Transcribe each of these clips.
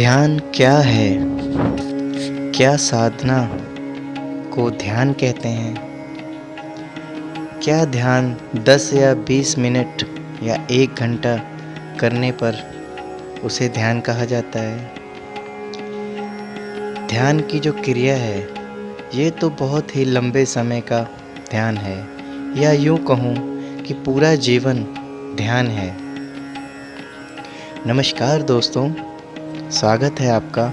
ध्यान क्या है? क्या साधना को ध्यान कहते हैं? क्या ध्यान 10 या 20 मिनट या 1 घंटा करने पर उसे ध्यान कहा जाता है? ध्यान की जो क्रिया है ये तो बहुत ही लंबे समय का ध्यान है, या यूँ कहूँ कि पूरा जीवन ध्यान है। नमस्कार दोस्तों, स्वागत है आपका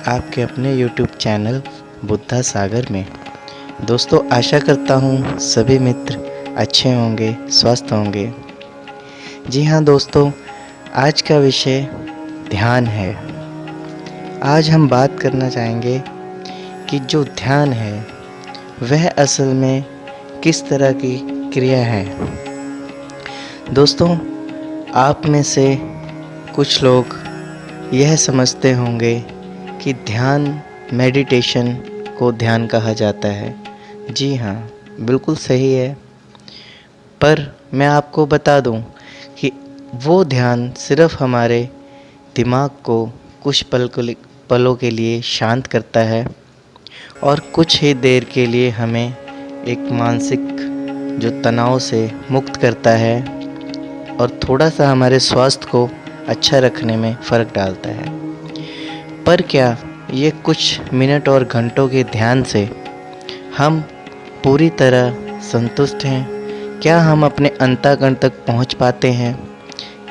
आपके अपने YouTube चैनल बुद्धा सागर में। दोस्तों, आशा करता हूँ सभी मित्र अच्छे होंगे, स्वस्थ होंगे। जी हाँ दोस्तों, आज का विषय ध्यान है। आज हम बात करना चाहेंगे कि जो ध्यान है वह असल में किस तरह की क्रिया है। दोस्तों, आप में से कुछ लोग यह समझते होंगे कि ध्यान, मेडिटेशन को ध्यान कहा जाता है। जी हाँ, बिल्कुल सही है। पर मैं आपको बता दूं कि वो ध्यान सिर्फ हमारे दिमाग को कुछ पलों के लिए शांत करता है और कुछ ही देर के लिए हमें एक मानसिक जो तनाव से मुक्त करता है और थोड़ा सा हमारे स्वास्थ्य को अच्छा रखने में फ़र्क डालता है। पर क्या ये कुछ मिनट और घंटों के ध्यान से हम पूरी तरह संतुष्ट हैं? क्या हम अपने अंतःकरण तक पहुंच पाते हैं?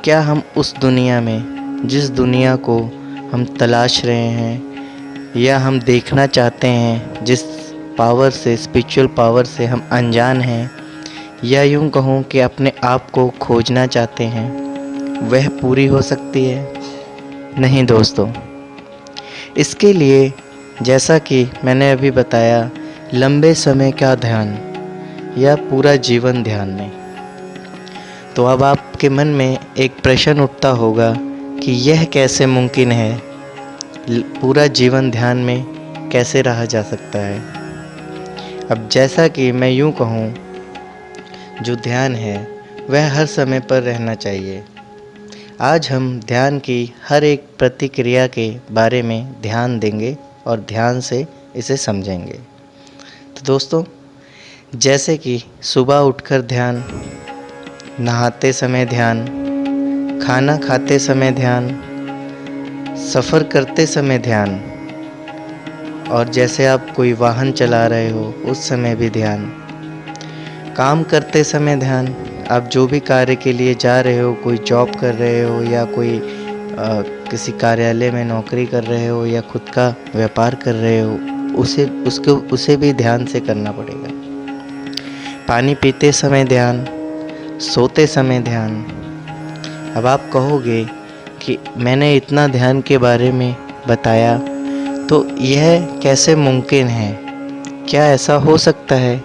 क्या हम उस दुनिया में, जिस दुनिया को हम तलाश रहे हैं या हम देखना चाहते हैं, जिस पावर से, स्पिरिचुअल पावर से हम अनजान हैं, या यूँ कहूँ कि अपने आप को खोजना चाहते हैं, वह पूरी हो सकती है? नहीं दोस्तों। इसके लिए, जैसा कि मैंने अभी बताया, लंबे समय का ध्यान या पूरा जीवन ध्यान में, तो अब आपके मन में एक प्रश्न उठता होगा कि यह कैसे मुमकिन है? पूरा जीवन ध्यान में कैसे रहा जा सकता है? अब जैसा कि मैं यूँ कहूँ, जो ध्यान है वह हर समय पर रहना चाहिए। आज हम ध्यान की हर एक प्रतिक्रिया के बारे में ध्यान देंगे और ध्यान से इसे समझेंगे। तो दोस्तों, जैसे कि सुबह उठकर ध्यान, नहाते समय ध्यान, खाना खाते समय ध्यान, सफ़र करते समय ध्यान, और जैसे आप कोई वाहन चला रहे हो उस समय भी ध्यान, काम करते समय ध्यान, आप जो भी कार्य के लिए जा रहे हो, कोई जॉब कर रहे हो या कोई किसी कार्यालय में नौकरी कर रहे हो या खुद का व्यापार कर रहे हो, उसे भी ध्यान से करना पड़ेगा। पानी पीते समय ध्यान, सोते समय ध्यान। अब आप कहोगे कि मैंने इतना ध्यान के बारे में बताया, तो यह कैसे मुमकिन है? क्या ऐसा हो सकता है?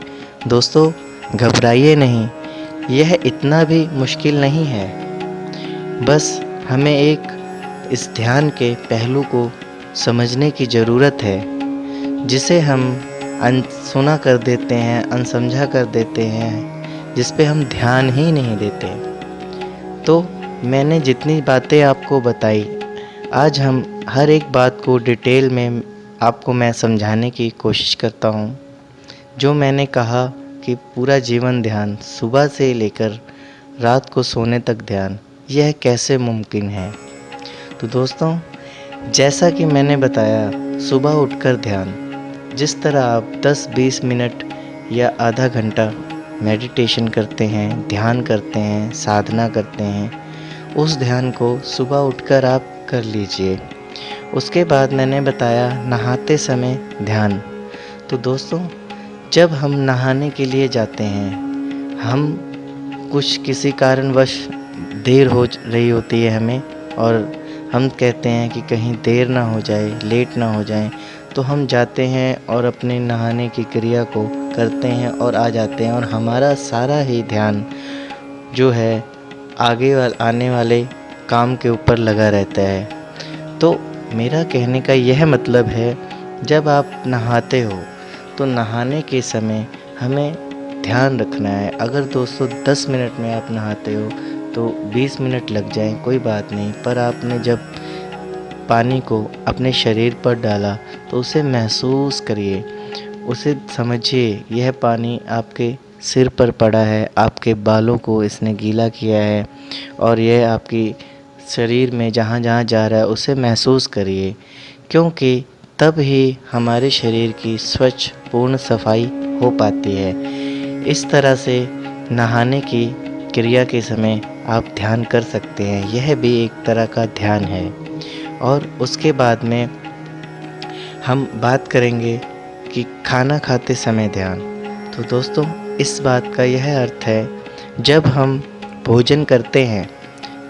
दोस्तों, घबराइए नहीं, यह इतना भी मुश्किल नहीं है। बस हमें एक इस ध्यान के पहलू को समझने की ज़रूरत है, जिसे हम अनसुना कर देते हैं, अनसमझा कर देते हैं, जिस पे हम ध्यान ही नहीं देते। तो मैंने जितनी बातें आपको बताई, आज हम हर एक बात को डिटेल में आपको मैं समझाने की कोशिश करता हूँ। जो मैंने कहा कि पूरा जीवन ध्यान, सुबह से लेकर रात को सोने तक ध्यान, यह कैसे मुमकिन है? तो दोस्तों, जैसा कि मैंने बताया, सुबह उठकर ध्यान, जिस तरह आप 10-20 मिनट या आधा घंटा मेडिटेशन करते हैं, ध्यान करते हैं, साधना करते हैं, उस ध्यान को सुबह उठकर आप कर लीजिए। उसके बाद मैंने बताया नहाते समय ध्यान। तो दोस्तों, जब हम नहाने के लिए जाते हैं, हम किसी कारणवश देर हो रही होती है हमें, और हम कहते हैं कि कहीं देर ना हो जाए, लेट ना हो जाए, तो हम जाते हैं और अपने नहाने की क्रिया को करते हैं और आ जाते हैं, और हमारा सारा ही ध्यान जो है आने वाले काम के ऊपर लगा रहता है। तो मेरा कहने का यह मतलब है, जब आप नहाते हो तो नहाने के समय हमें ध्यान रखना है। अगर दोस्तों 10 मिनट में आप नहाते हो तो 20 मिनट लग जाएं, कोई बात नहीं, पर आपने जब पानी को अपने शरीर पर डाला तो उसे महसूस करिए, उसे समझिए। यह पानी आपके सिर पर पड़ा है, आपके बालों को इसने गीला किया है और यह आपकी शरीर में जहाँ जहाँ जा रहा है उसे महसूस करिए, क्योंकि तब ही हमारे शरीर की स्वच्छ पूर्ण सफाई हो पाती है। इस तरह से नहाने की क्रिया के समय आप ध्यान कर सकते हैं, यह भी एक तरह का ध्यान है। और उसके बाद में हम बात करेंगे कि खाना खाते समय ध्यान। तो दोस्तों, इस बात का यह अर्थ है, जब हम भोजन करते हैं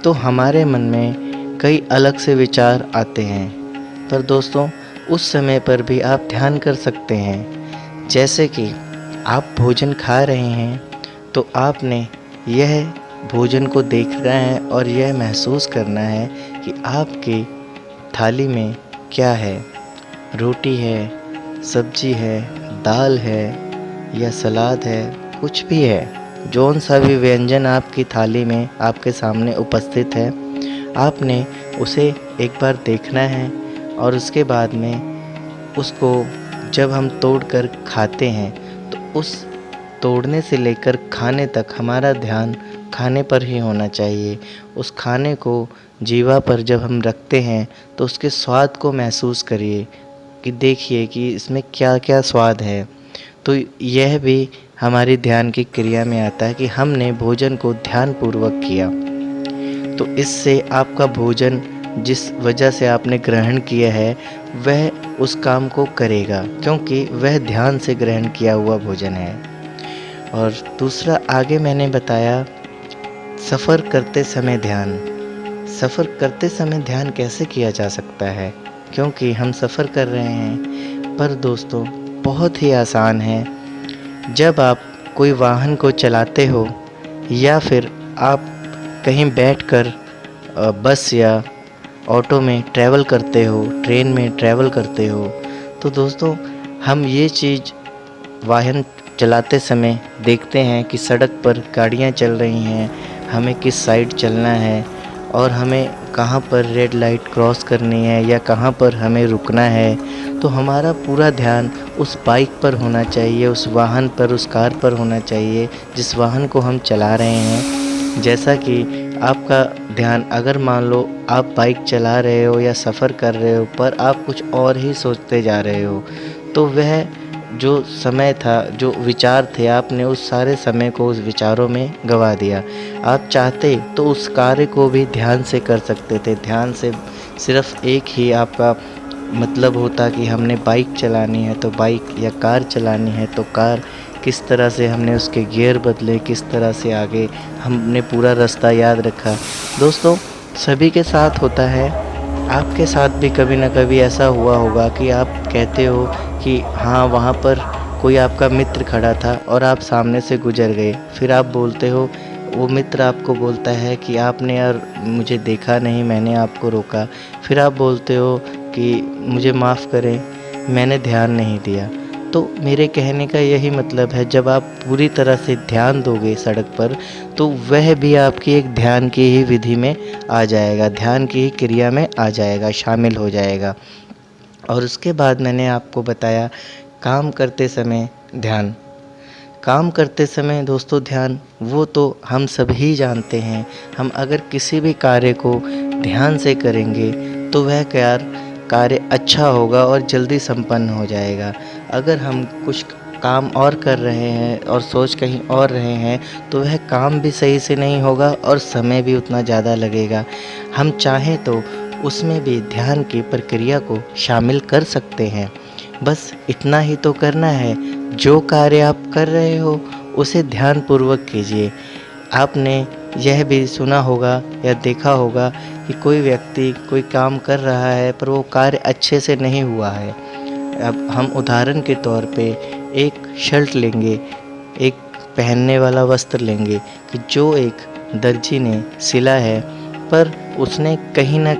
तो हमारे मन में कई अलग से विचार आते हैं, पर दोस्तों उस समय पर भी आप ध्यान कर सकते हैं। जैसे कि आप भोजन खा रहे हैं तो आपने यह भोजन को देखना है और यह महसूस करना है कि आपकी थाली में क्या है। रोटी है, सब्जी है, दाल है या सलाद है, कुछ भी है। जौन सा भी व्यंजन आपकी थाली में आपके सामने उपस्थित है, आपने उसे एक बार देखना है और उसके बाद में उसको जब हम तोड़कर खाते हैं तो उस तोड़ने से लेकर खाने तक हमारा ध्यान खाने पर ही होना चाहिए। उस खाने को जीवा पर जब हम रखते हैं तो उसके स्वाद को महसूस करिए कि देखिए कि इसमें क्या क्या स्वाद है। तो यह भी हमारी ध्यान की क्रिया में आता है कि हमने भोजन को ध्यानपूर्वक किया, तो इससे आपका भोजन जिस वजह से आपने ग्रहण किया है वह उस काम को करेगा, क्योंकि वह ध्यान से ग्रहण किया हुआ भोजन है। और दूसरा आगे मैंने बताया सफ़र करते समय ध्यान। सफ़र करते समय ध्यान कैसे किया जा सकता है, क्योंकि हम सफ़र कर रहे हैं। पर दोस्तों बहुत ही आसान है। जब आप कोई वाहन को चलाते हो या फिर आप कहीं बैठकर बस या ऑटो में ट्रैवल करते हो, ट्रेन में ट्रैवल करते हो, तो दोस्तों हम ये चीज़ वाहन चलाते समय देखते हैं कि सड़क पर गाड़ियाँ चल रही हैं, हमें किस साइड चलना है और हमें कहाँ पर रेड लाइट क्रॉस करनी है या कहाँ पर हमें रुकना है। तो हमारा पूरा ध्यान उस बाइक पर होना चाहिए, उस वाहन पर, उस कार पर होना चाहिए जिस वाहन को हम चला रहे हैं। जैसा कि आपका ध्यान, अगर मान लो आप बाइक चला रहे हो या सफ़र कर रहे हो पर आप कुछ और ही सोचते जा रहे हो, तो वह जो समय था, जो विचार थे, आपने उस सारे समय को उस विचारों में गंवा दिया। आप चाहते तो उस कार्य को भी ध्यान से कर सकते थे। ध्यान से सिर्फ़ एक ही आपका मतलब होता कि हमने बाइक चलानी है तो बाइक, या कार चलानी है तो कार, किस तरह से हमने उसके गियर बदले, किस तरह से आगे हमने पूरा रास्ता याद रखा। दोस्तों सभी के साथ होता है, आपके साथ भी कभी ना कभी ऐसा हुआ होगा कि आप कहते हो कि हाँ वहाँ पर कोई आपका मित्र खड़ा था और आप सामने से गुजर गए। फिर आप बोलते हो, वो मित्र आपको बोलता है कि आपने यार मुझे देखा नहीं, मैंने आपको रोका। फिर आप बोलते हो कि मुझे माफ़ करें, मैंने ध्यान नहीं दिया। तो मेरे कहने का यही मतलब है, जब आप पूरी तरह से ध्यान दोगे सड़क पर तो वह भी आपकी एक ध्यान की ही विधि में आ जाएगा, ध्यान की ही क्रिया में आ जाएगा, शामिल हो जाएगा। और उसके बाद मैंने आपको बताया काम करते समय ध्यान। काम करते समय दोस्तों ध्यान वो तो हम सभी जानते हैं। हम अगर किसी भी कार्य को ध्यान से करेंगे तो वह कार्य अच्छा होगा और जल्दी संपन्न हो जाएगा। अगर हम कुछ काम और कर रहे हैं और सोच कहीं और रहे हैं तो वह काम भी सही से नहीं होगा और समय भी उतना ज़्यादा लगेगा। हम चाहें तो उसमें भी ध्यान की प्रक्रिया को शामिल कर सकते हैं। बस इतना ही तो करना है, जो कार्य आप कर रहे हो उसे ध्यानपूर्वक कीजिए। आपने यह भी सुना होगा या देखा होगा कि कोई व्यक्ति कोई काम कर रहा है पर वो कार्य अच्छे से नहीं हुआ है। अब हम उदाहरण के तौर पे एक शर्ट लेंगे, एक पहनने वाला वस्त्र लेंगे कि जो एक दर्जी ने सिला है पर उसने कहीं ना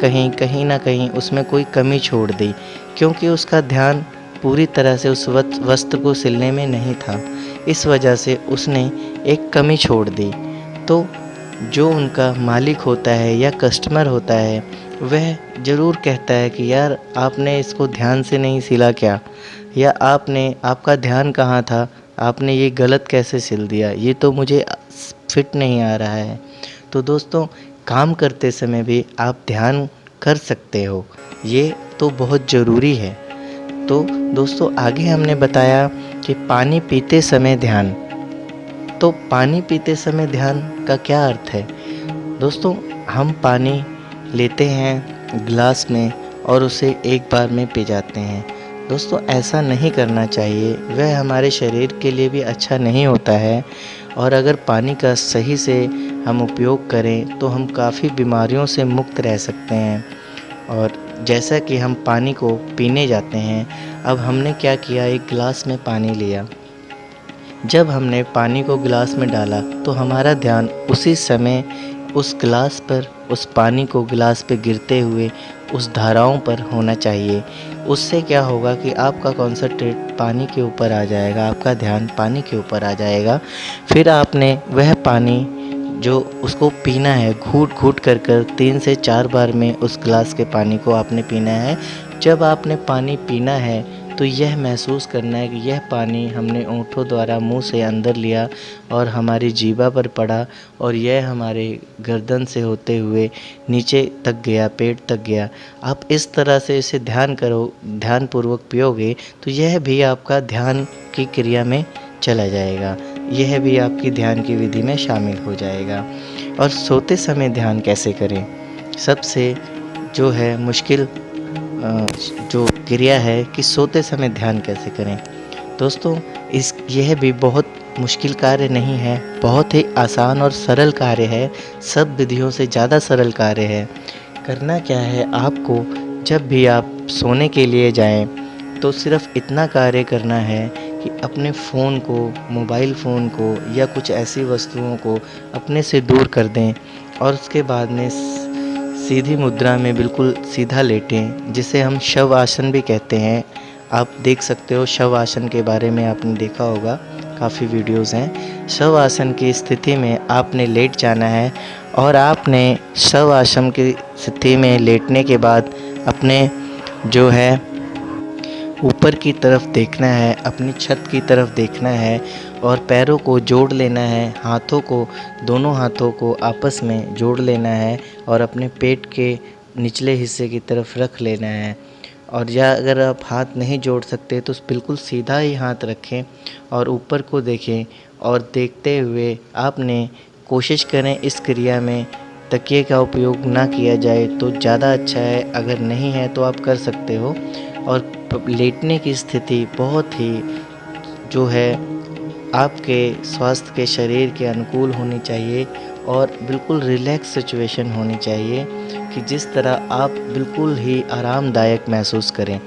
कहीं उसमें कोई कमी छोड़ दी, क्योंकि उसका ध्यान पूरी तरह से उस वस्त्र को सिलने में नहीं था। इस वजह से उसने एक कमी छोड़ दी। तो जो उनका मालिक होता है या कस्टमर होता है वह ज़रूर कहता है कि यार आपने इसको ध्यान से नहीं सिला क्या, या आपका ध्यान कहाँ था, आपने ये गलत कैसे सिल दिया, ये तो मुझे फिट नहीं आ रहा है। तो दोस्तों, काम करते समय भी आप ध्यान कर सकते हो, ये तो बहुत ज़रूरी है। तो दोस्तों, आगे हमने बताया कि पानी पीते समय ध्यान। तो पानी पीते समय ध्यान का क्या अर्थ है? दोस्तों, हम पानी लेते हैं गिलास में और उसे एक बार में पी जाते हैं। दोस्तों, ऐसा नहीं करना चाहिए, वह हमारे शरीर के लिए भी अच्छा नहीं होता है। और अगर पानी का सही से हम उपयोग करें तो हम काफ़ी बीमारियों से मुक्त रह सकते हैं। और जैसा कि हम पानी को पीने जाते हैं, अब हमने क्या किया, एक गिलास में पानी लिया। जब हमने पानी को गिलास में डाला तो हमारा ध्यान उसी समय उस गिलास पर, उस पानी को गिलास पे गिरते हुए उस धाराओं पर होना चाहिए। उससे क्या होगा कि आपका कॉन्सन्ट्रेट पानी के ऊपर आ जाएगा, आपका ध्यान पानी के ऊपर आ जाएगा। फिर आपने वह पानी जो उसको पीना है, घूट घूट कर 3 से 4 बार में उस गिलास के पानी को आपने पीना है। जब आपने पानी पीना है तो यह महसूस करना है कि यह पानी हमने होंठों द्वारा मुंह से अंदर लिया और हमारी जीभा पर पड़ा, और यह हमारे गर्दन से होते हुए नीचे तक गया, पेट तक गया। आप इस तरह से इसे ध्यानपूर्वक पियोगे तो यह भी आपका ध्यान की क्रिया में चला जाएगा, यह भी आपकी ध्यान की विधि में शामिल हो जाएगा। और सोते समय ध्यान कैसे करें? सबसे जो है मुश्किल जो क्रिया है कि सोते समय ध्यान कैसे करें। दोस्तों, यह भी बहुत मुश्किल कार्य नहीं है, बहुत ही आसान और सरल कार्य है, सब विधियों से ज़्यादा सरल कार्य है। करना क्या है, आपको जब भी आप सोने के लिए जाएं तो सिर्फ इतना कार्य करना है कि अपने फ़ोन को, मोबाइल फ़ोन को या कुछ ऐसी वस्तुओं को अपने से दूर कर दें, और उसके बाद में सीधी मुद्रा में बिल्कुल सीधा लेटें, जिसे हम शव आसन भी कहते हैं। आप देख सकते हो, शव आसन के बारे में आपने देखा होगा, काफ़ी वीडियोज़ हैं। शव आसन की स्थिति में आपने लेट जाना है, और आपने शव आसन की स्थिति में लेटने के बाद अपने जो है ऊपर की तरफ देखना है, अपनी छत की तरफ देखना है, और पैरों को जोड़ लेना है, दोनों हाथों को आपस में जोड़ लेना है, और अपने पेट के निचले हिस्से की तरफ रख लेना है। और या अगर आप हाथ नहीं जोड़ सकते तो बिल्कुल सीधा ही हाथ रखें और ऊपर को देखें, और देखते हुए आपने कोशिश करें इस क्रिया में तकिए का उपयोग ना किया जाए तो ज़्यादा अच्छा है, अगर नहीं है तो आप कर सकते हो। और लेटने की स्थिति बहुत ही जो है आपके स्वास्थ्य के शरीर के अनुकूल होनी चाहिए, और बिल्कुल रिलैक्स सिचुएशन होनी चाहिए कि जिस तरह आप बिल्कुल ही आरामदायक महसूस करें,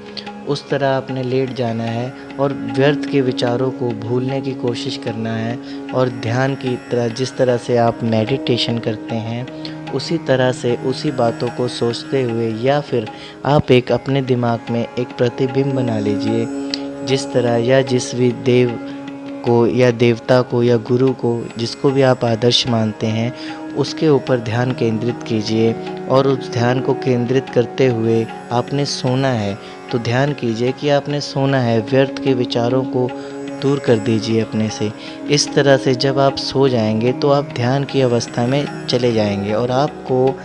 उस तरह आपने लेट जाना है। और व्यर्थ के विचारों को भूलने की कोशिश करना है, और ध्यान की तरह जिस तरह से आप मेडिटेशन करते हैं उसी तरह से उसी बातों को सोचते हुए, या फिर आप एक अपने दिमाग में एक प्रतिबिंब बना लीजिए, जिस तरह या जिस भी देव को या देवता को या गुरु को, जिसको भी आप आदर्श मानते हैं, उसके ऊपर ध्यान केंद्रित कीजिए। और उस ध्यान को केंद्रित करते हुए आपने सोना है, तो ध्यान कीजिए कि आपने सोना है, व्यर्थ के विचारों को दूर कर दीजिए अपने से। इस तरह से जब आप सो जाएंगे तो आप ध्यान की अवस्था में चले जाएंगे, और आपको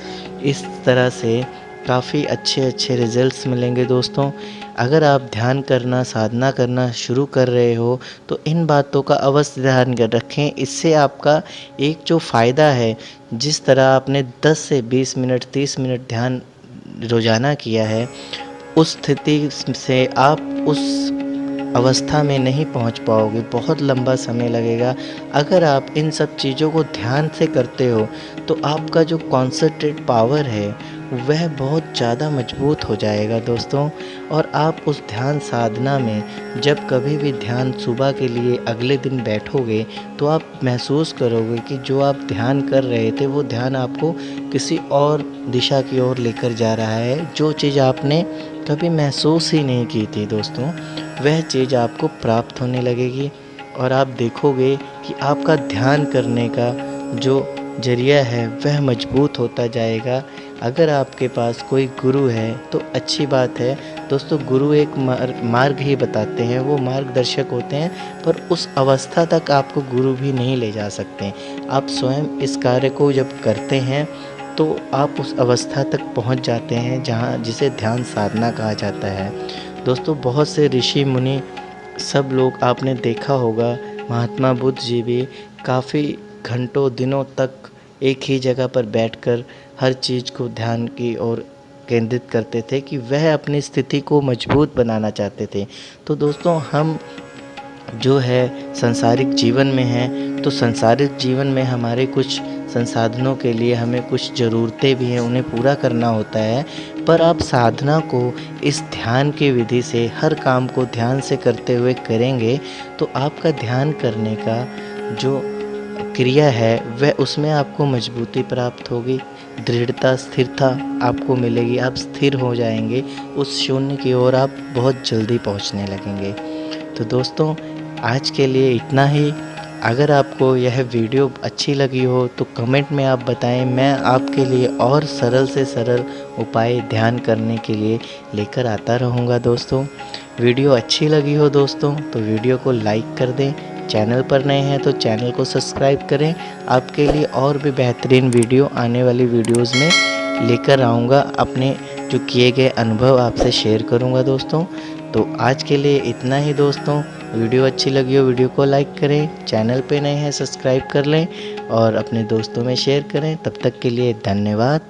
इस तरह से काफ़ी अच्छे रिजल्ट्स मिलेंगे। दोस्तों, अगर आप ध्यान करना, साधना करना शुरू कर रहे हो तो इन बातों का अवश्य ध्यान रखें। इससे आपका एक जो फ़ायदा है, जिस तरह आपने 10 से 20 मिनट, 30 मिनट ध्यान रोज़ाना किया है, उस स्थिति से आप उस अवस्था में नहीं पहुंच पाओगे, बहुत लंबा समय लगेगा। अगर आप इन सब चीज़ों को ध्यान से करते हो तो आपका जो कॉन्संट्रेट पावर है वह बहुत ज़्यादा मजबूत हो जाएगा दोस्तों। और आप उस ध्यान साधना में जब कभी भी ध्यान सुबह के लिए अगले दिन बैठोगे तो आप महसूस करोगे कि जो आप ध्यान कर रहे थे वो ध्यान आपको किसी और दिशा की ओर लेकर जा रहा है। जो चीज़ आपने कभी महसूस ही नहीं की थी दोस्तों, वह चीज़ आपको प्राप्त होने लगेगी, और आप देखोगे कि आपका ध्यान करने का जो जरिया है वह मजबूत होता जाएगा। अगर आपके पास कोई गुरु है तो अच्छी बात है दोस्तों। गुरु एक मार्ग ही बताते हैं, वो मार्गदर्शक होते हैं, पर उस अवस्था तक आपको गुरु भी नहीं ले जा सकते। आप स्वयं इस कार्य को जब करते हैं तो आप उस अवस्था तक पहुंच जाते हैं जहां जिसे ध्यान साधना कहा जाता है। दोस्तों बहुत से ऋषि मुनि सब लोग आपने देखा होगा, महात्मा बुद्ध जी भी काफ़ी घंटों दिनों तक एक ही जगह पर बैठकर हर चीज़ को ध्यान की ओर केंद्रित करते थे कि वह अपनी स्थिति को मजबूत बनाना चाहते थे। तो दोस्तों हम जो है सांसारिक जीवन में हैं, तो सांसारिक जीवन में हमारे कुछ संसाधनों के लिए हमें कुछ ज़रूरतें भी हैं, उन्हें पूरा करना होता है। पर आप साधना को इस ध्यान की विधि से हर काम को ध्यान से करते हुए करेंगे तो आपका ध्यान करने का जो क्रिया है वह उसमें आपको मजबूती प्राप्त होगी, दृढ़ता स्थिरता आपको मिलेगी, आप स्थिर हो जाएंगे, उस शून्य की ओर आप बहुत जल्दी पहुंचने लगेंगे। तो दोस्तों आज के लिए इतना ही। अगर आपको यह वीडियो अच्छी लगी हो तो कमेंट में आप बताएं, मैं आपके लिए और सरल से सरल उपाय ध्यान करने के लिए लेकर आता रहूँगा। दोस्तों वीडियो अच्छी लगी हो दोस्तों तो वीडियो को लाइक कर दें, चैनल पर नए हैं तो चैनल को सब्सक्राइब करें। आपके लिए और भी बेहतरीन वीडियो आने वाली वीडियोज़ में लेकर आऊँगा, अपने जो किए गए अनुभव आपसे शेयर करूँगा दोस्तों। तो आज के लिए इतना ही दोस्तों। वीडियो अच्छी लगी हो वीडियो को लाइक करें, चैनल पे नए हैं सब्सक्राइब कर लें और अपने दोस्तों में शेयर करें। तब तक के लिए धन्यवाद।